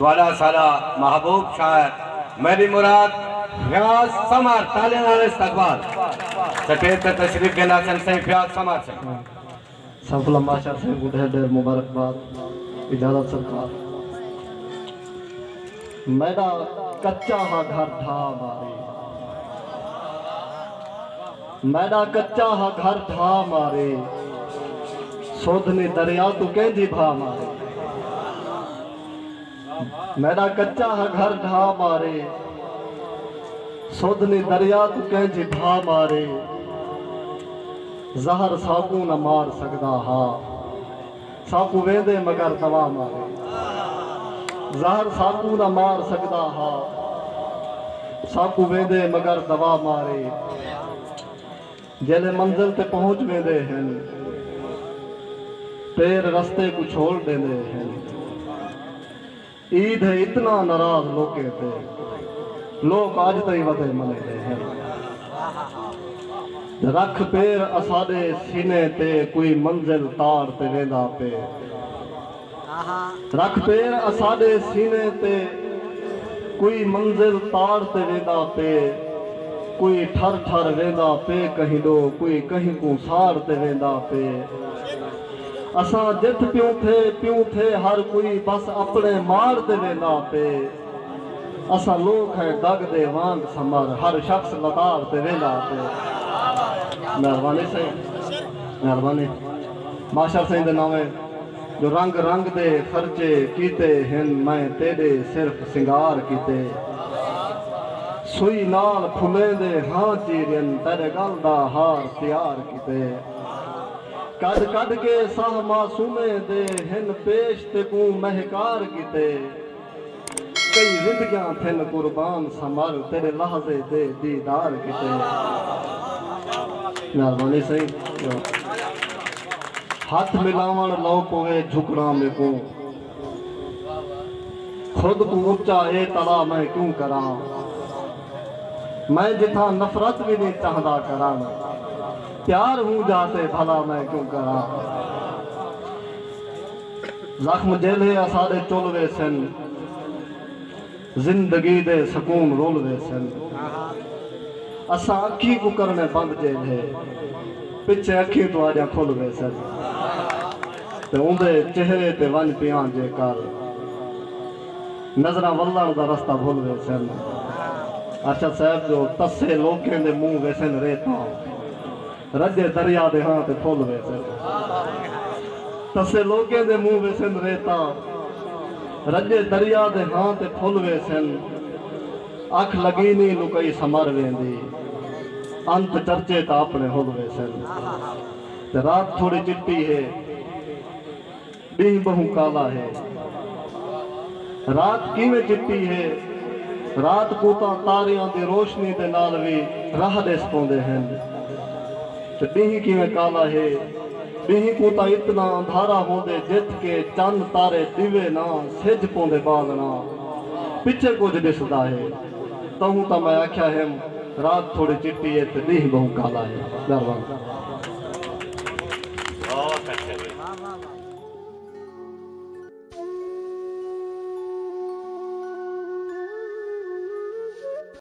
वाला साला महबूब शायर मेरी मुराद फयाज समर ताले नाल इस्तकबाल स्टेज पे तशरीफ के नाचन से फयाज समर से सफल माशा से ढेर ढेर मुबारकबाद इजाजत सरकार। मेरा कच्चा हा घर ढा मारे, मेरा कच्चा हा घर ढा मारे, सोधनी दरिया तू कहजी भा मारे। मेरा कच्चा हा घर ढा मारे, सोधनी दरिया तू कहजी भा मारे। जहर साकू न मार सकदा हा, साकू वेंदे मगर दवा मारे। जहर साकू न मार सकदा हा, साकू वेंदे मगर दवा मारे। जेले मंजिल ते पहुंच वेंदे हैं, पैर रस्ते को छोड़ देंदे हैं। ईद है इतना नाराज लोके ते, लोग आज तई वदे मने हैं। रख पैर असादे सीने ते, कोई मंजिल तार ते वेंदा पे। रख पैर असादे सीने ते, कोई मंजिल तार ते वेंदा पे। कोई ठर ठर वेंदा पे कहीं दो, कोई कहीं को सार ते वेंदा पे। असा जित प्यूं थे हर कोई बस अपने मार ते वेंदा पे। असा लोग है दग दे वांग समर, हर शख्स लतार ते वेंदा पे। मेहरबानी से मेहरबानी माशर सिंह दे नावे जो रंग रंग दे खर्चे कीते हैं, मैं तेरे सिर्फ सिंगार कीते। सुई नाल फुले दे हाँ चीरन, तेरे गल दा हार तैयार कीते। कद कद के साह मासूमे दे हिन पेश ते को महकार कीते। कई जिंदगियां थिन कुर्बान समर, तेरे लहजे दे दीदार कीते। मेहरबानी सही हाथ मिलावण लो पोवे झुकना में को। खुद को ऊंचा ए तला मैं क्यों करा, मैं जिथा नफरत भी नहीं चाहता करा। प्यार हूँ जाते भला मैं क्यों करा। जख्म जेले असादे चुलवे सन, जिंदगी दे सकून रोलवे सन। असा अखी को करने बंद जेले, पिछे अखी तो आजा खुलवे सन। ते उंदे चेहरे ते वन पियां जे कर, नजरा वल्लण दा रस्ता भुलवे सन। अच्छा साहब जो तस्से लोकें दे मुंह वेसन रेता, रजे दरिया दे हां ते फुल वेसन। तस्से लोकें दे मुंह वेसन रेता, रजे दरिया दे हां ते फुल वेसन। अख लगी नी लुकई समर वेंदी, अंत चर्चे ता अपने हुल वेसन। ते रात थोड़ी चिट्टी है, डी बहु काला है। रात किवें चिट्टी है, रात को तो तारियां दी रोशनी दे नाल भी राह दे सपाउंदे हैं। ते डी किवें काला है, डी को तो इतना अंधारा होंदे जित के चंद तारे दिवे ना सिज पाउंदे बालना। पिछे कुछ दिसदा है, तहूं तो मैं आख्या है रात थोड़ी चिट्टी है ते डी बहु काला है। मेहरबानी।